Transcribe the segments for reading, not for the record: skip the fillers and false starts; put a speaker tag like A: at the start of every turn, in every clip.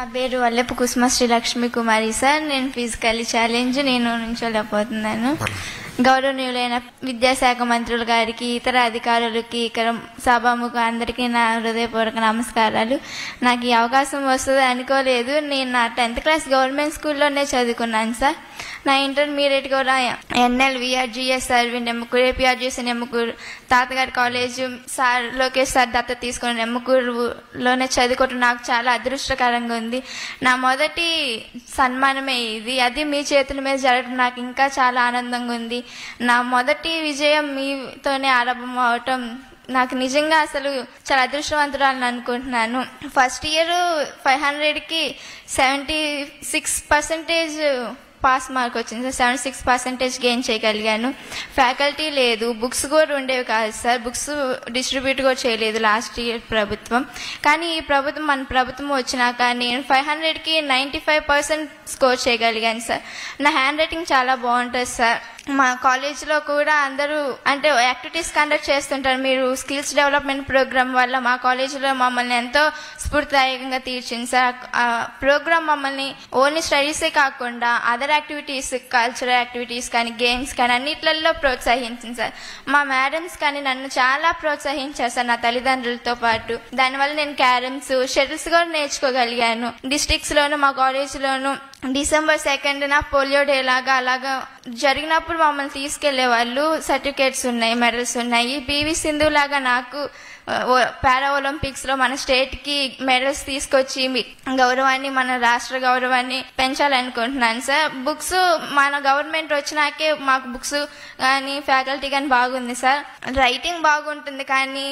A: నా పేరు వల్లెపు కుసుమ శ్రీ లక్ష్మీ కుమారి సార్. నేను ఫిజికల్లీ ఛాలెంజ్ నేను నుంచోలేకపోతున్నాను. గౌరవనీయులైన విద్యాశాఖ మంత్రులు గారికి, ఇతర అధికారులకి, ఇక్కడ సభాముఖ అందరికీ నా హృదయపూర్వక నమస్కారాలు. నాకు ఈ అవకాశం వస్తుంది అనుకోలేదు. నేను నా 10th క్లాస్ గవర్నమెంట్ స్కూల్లోనే చదువుకున్నాను సార్. నా ఇంటర్మీడియట్ కూడా NLVR GSR Nemmakuru, APRGS Nemmakuru, తాతగారి కాలేజ్ సార్ లోకేష్ సార్ దత్త తీసుకున్న నెమ్మకూరులోనే చదువుకోవటం నాకు చాలా అదృష్టకరంగా ఉంది. నా మొదటి సన్మానమే ఇది. అది మీ చేతుల మీద జరగడం నాకు ఇంకా చాలా ఆనందంగా ఉంది. నా మొదటి విజయం మీతోనే ఆరంభం అవటం నాకు నిజంగా అసలు చాలా అదృష్టవంతురాలని అనుకుంటున్నాను. ఫస్ట్ ఇయర్ 500కి 76% పాస్ మార్క్ వచ్చింది సార్. 76% గెయిన్ చేయగలిగాను. ఫ్యాకల్టీ లేదు, బుక్స్ కూడా ఉండేవి కాదు సార్. బుక్స్ డిస్ట్రిబ్యూట్ కూడా చేయలేదు లాస్ట్ ఇయర్ ప్రభుత్వం. కానీ ఈ ప్రభుత్వం, మన ప్రభుత్వం వచ్చినాక నేను 500కి 95% స్కోర్ చేయగలిగాను సార్. నా హ్యాండ్ రైటింగ్ చాలా బాగుంటుంది సార్. మా కాలేజ్లో కూడా అందరూ అంటే యాక్టివిటీస్ కండక్ట్ చేస్తుంటారు. మీరు స్కిల్స్ డెవలప్మెంట్ ప్రోగ్రామ్ వల్ల మా కాలేజీలో మమ్మల్ని ఎంతో స్ఫూర్తిదాయకంగా తీర్చింది సార్. ఆ ప్రోగ్రామ్ మమ్మల్ని ఓన్లీ స్టడీసే కాకుండా అదర్ యాక్టివిటీస్, కల్చరల్ యాక్టివిటీస్ కానీ, గేమ్స్ కానీ అన్నిట్లలో ప్రోత్సహించింది సార్. మా మేడమ్స్ కానీ నన్ను చాలా ప్రోత్సహించారు సార్, నా తల్లిదండ్రులతో పాటు. దానివల్ల నేను క్యారమ్స్, షటిల్స్ కూడా నేర్చుకోగలిగాను. డిస్ట్రిక్ట్స్లోను మా కాలేజీలోను December 2nd పోలియో డే లాగా అలాగా జరిగినప్పుడు మమ్మల్ని తీసుకెళ్లే వాళ్ళు. సర్టిఫికేట్స్ ఉన్నాయి, మెడల్స్ ఉన్నాయి. PV సింధు లాగా నాకు పారా ఒలింపిక్స్ లో మన స్టేట్ కి మెడల్స్ తీసుకొచ్చి గౌరవాన్ని, మన రాష్ట్ర గౌరవాన్ని పెంచాలనుకుంటున్నాను సార్. బుక్స్ మన గవర్నమెంట్ వచ్చినాకే మాకు బుక్స్ కానీ ఫ్యాకల్టీ కానీ బాగుంది సార్. రైటింగ్ బాగుంటుంది కానీ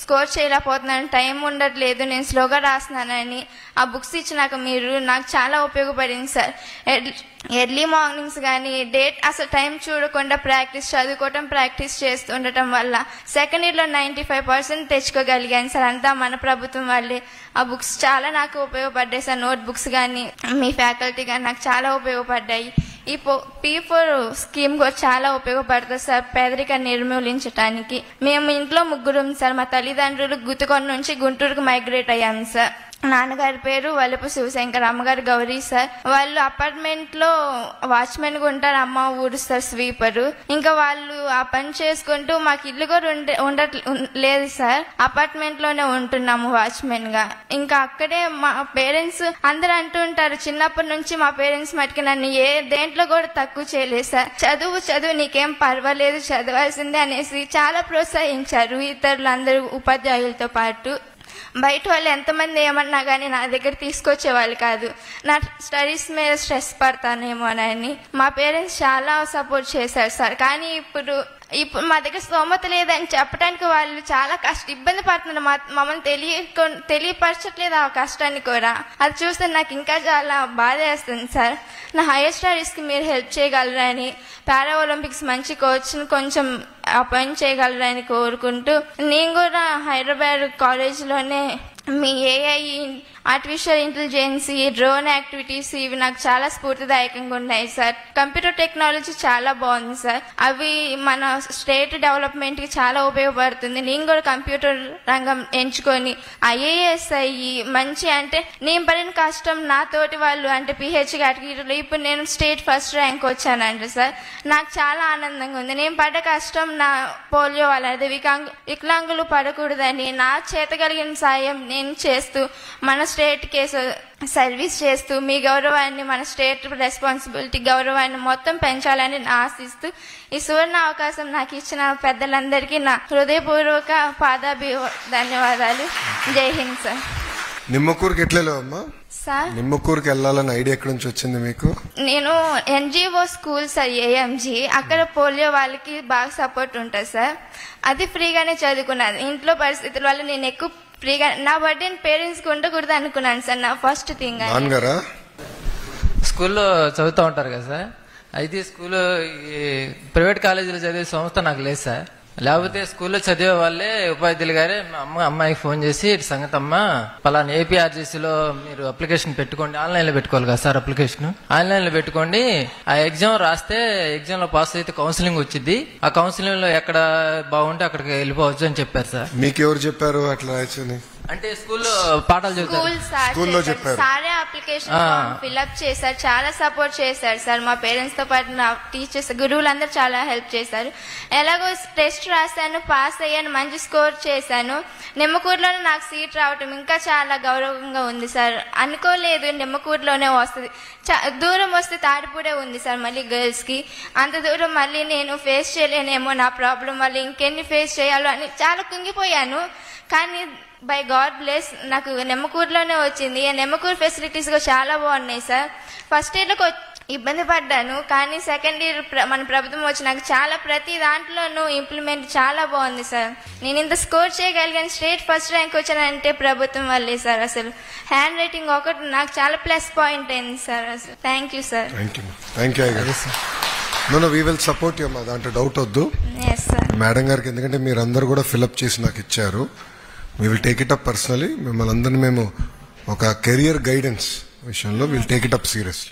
A: స్కోర్ చేయలేకపోతున్నాను, టైం ఉండట్లేదు, నేను స్లోగా రాస్తున్నానని. ఆ బుక్స్ ఇచ్చినాక మీరు నాకు చాలా ఉపయోగపడింది సార్. ఎర్లీ మార్నింగ్స్ కానీ అసలు టైం చూడకుండా చదువుకోవటం ప్రాక్టీస్ చేస్తుండటం వల్ల సెకండ్ ఇయర్లో 95% తెచ్చుకోగలిగాను సార్. అంతా మన ప్రభుత్వం వల్లే. ఆ బుక్స్ చాలా నాకు ఉపయోగపడ్డాయి సార్. నోట్ బుక్స్ కానీ మీ ఫ్యాకల్టీ కానీ నాకు చాలా ఉపయోగపడ్డాయి. ఈ P4 స్కీమ్ కూడా చాలా ఉపయోగపడుతుంది సార్ పేదరికాన్ని నిర్మూలించడానికి. మేము ఇంట్లో ముగ్గురం సార్. మా తల్లిదండ్రులు గుత్తుకొండ నుంచి గుంటూరుకు మైగ్రేట్ అయ్యాము సార్. నాన్నగారి పేరు వల్లపు శివశంకర్, అమ్మగారు గౌరీ సార్. వాళ్ళు అపార్ట్మెంట్ లో వాచ్మెన్ గా ఉంటారు, అమ్మ ఊడుస్తారు స్వీపరు. ఇంకా వాళ్ళు ఆ పని చేసుకుంటూ మాకు ఇల్లు కూడా లేదు సార్. అపార్ట్మెంట్ లోనే ఉంటున్నాము వాచ్మెన్ గా. ఇంకా అక్కడే మా పేరెంట్స్ అందరూ అంటూ ఉంటారు, చిన్నప్పటి నుంచి మా పేరెంట్స్ మటుకు నన్ను దేంట్లో కూడా తక్కువ చేయలేదు సార్. చదువు నీకేం పర్వాలేదు, చదవాల్సిందే అనేసి చాలా ప్రోత్సహించారు. ఇతరులందరూ ఉపాధ్యాయులతో పాటు బయట వాళ్ళు ఎంతమంది ఏమన్నా కానీ నా దగ్గర తీసుకొచ్చేవాళ్ళు కాదు. నా స్టడీస్ మీద స్ట్రెస్ పడతానేమోనని మా పేరెంట్స్ చాలా సపోర్ట్ చేశారు సార్. కానీ ఇప్పుడు మా దగ్గర స్తోమత లేదని చెప్పడానికి వాళ్ళు చాలా ఇబ్బంది పడుతున్నారు. మమ్మల్ని తెలియపరచట్లేదు ఆ కష్టాన్ని కూడా. అది చూస్తే నాకు ఇంకా చాలా బాధ వేస్తుంది సార్. నా హైయర్ స్టడీస్ కి మీరు హెల్ప్ చేయగలరని, పారా ఒలింపిక్స్ మంచి కోచ్ని కొంచెం అపాయింట్ చేయగలరని కోరుకుంటూ, నేను కూడా హైదరాబాద్ కాలేజ్లోనే మీ AI, artificial intelligence, drone activities ఇవి నాకు చాలా స్ఫూర్తిదాయకంగా ఉన్నాయి సార్. కంప్యూటర్ టెక్నాలజీ చాలా బాగుంది సార్. అవి మన స్టేట్ డెవలప్మెంట్ కి చాలా ఉపయోగపడుతుంది. నేను కూడా కంప్యూటర్ రంగం ఎంచుకొని IAS అయ్యి మంచి అంటే నేను పడిన కష్టం నా తోటి వాళ్ళు అంటే PH కేటగిరీలో ఇప్పుడు నేను స్టేట్ ఫస్ట్ ర్యాంక్ వచ్చానంట సార్. నాకు చాలా ఆనందంగా ఉంది. నేను పడ్డ కష్టం నా పోలియో వాళ్ళది వికలాంగులు పడకూడదని నా చేత కలిగిన సాయం నేను చేస్తూ మన స్టేట్ కేసు సర్వీస్ చేస్తూ మీ గౌరవాన్ని, మన స్టేట్ రెస్పాన్సిబిలిటీ గౌరవాన్ని మొత్తం పెంచాలని ఆశిస్తూ ఈ సువర్ణ అవకాశం నాకు ఇచ్చిన పెద్దలందరికీ నా హృదయపూర్వక ధన్యవాదాలు. జై హింద్ సార్.
B: నిమ్మకూరుకి ఎట్లా అమ్మా
A: సార్?
B: నిమ్మకూరుకి వెళ్ళాలని ఐడియా ఎక్కడి నుంచి వచ్చింది మీకు?
A: నేను NGO స్కూల్ సార్, AMG. అక్కడ పోలియో వాళ్ళకి బాగా సపోర్ట్ ఉంటుంది సార్. అది ఫ్రీగానే చదువుకున్నాను. ఇంట్లో పరిస్థితుల వల్ల నేను ఎక్కువ ఫ్రీగా నా బర్త్డే పేరెంట్స్ కి ఉండకూడదు అనుకున్నాను సార్. నా ఫస్ట్ థింగ్
C: స్కూల్లో చదువుతూ ఉంటారు కదా సార్. అయితే స్కూల్ ప్రైవేట్ కాలేజీలో చదివే సంస్థ నాకు లేదు సార్. లేకపోతే స్కూల్లో చదివే వాళ్ళే ఉపాధ్యాయులు గారే అమ్మాయికి ఫోన్ చేసి సంగతి అమ్మ పలానా APRGC లో మీరు అప్లికేషన్ పెట్టుకోండి, ఆన్లైన్ లో పెట్టుకోవాలి కదా సార్. అప్లికేషన్ ఆన్లైన్ లో పెట్టుకోండి, ఆ ఎగ్జామ్ రాస్తే ఎగ్జామ్ లో పాస్ అయితే కౌన్సిలింగ్ వచ్చింది, ఆ కౌన్సిలింగ్ లో ఎక్కడ బాగుంటే అక్కడికి వెళ్ళిపోవచ్చు అని చెప్పారు సార్.
B: మీకు ఎవరు చెప్పారు అట్లా రాయొచ్చని?
C: అంటే స్కూల్లో పాఠాలు చదువుతారు.
B: స్కూల్లో చెప్పారు.
A: సారే అప్లికేషన్ ఫామ్ ఫిల్అప్ చేశారు, చాలా సపోర్ట్ చేశారు సార్. మా పేరెంట్స్ తో పాటు నా టీచర్స్ గురువులందరూ చాలా హెల్ప్ చేశారు. ఎలాగో టెస్ట్ రాశాను, పాస్ అయ్యాను, మంచి స్కోర్ చేశాను. నిమ్మకూరులోనే నాకు సీట్ రావటం ఇంకా చాలా గౌరవంగా ఉంది సార్. అనుకోలేదు నిమ్మకూరులోనే వస్తుంది, దూరం వస్తే తాడిపూడే ఉంది సార్ మళ్ళీ గర్ల్స్ కి. అంత దూరం మళ్ళీ నేను ఫేస్ చేయలేనేమో, నా ప్రాబ్లం వల్ల ఇంకెన్ని ఫేస్ చేయాలో అని చాలా కుంగిపోయాను. కానీ బై గాడ్ బ్లెస్ నాకు నెమ్మకూరులోనే వచ్చింది. నెమ్మకూరు ఫెసిలిటీస్ కూడా చాలా బాగున్నాయి సార్. ఫస్ట్ ఇయర్ లో ఇబ్బంది పడ్డాను, కానీ సెకండ్ ఇయర్ మన ప్రభుత్వం వచ్చి నాకు చాలా ప్రతి దాంట్లోనూ ఇంప్లిమెంట్ చాలా బాగుంది సార్. నేను ఇంత స్కోర్ చేయగలిగాను, స్టేట్ ఫస్ట్ ర్యాంక్ వచ్చానంటే ప్రభుత్వం వల్లే సార్. అసలు హ్యాండ్ రైటింగ్ ఒకటి నాకు చాలా ప్లస్ పాయింట్ అయింది సార్. అసలు thank you sir.
B: Thank you. We will support you అమ్మా, దాంట్లో డౌట్ వద్దు.
A: Yes sir.
B: మేడం గారికి ఎందుకంటే మీరు అందరు కూడా ఫిల్అప్ చేసి నాకు ఇచ్చారు. We will take it up personally. మిమ్మల్ని అందరినీ మేము ఒక కెరియర్ గైడెన్స్ విషయంలో will take it up seriously.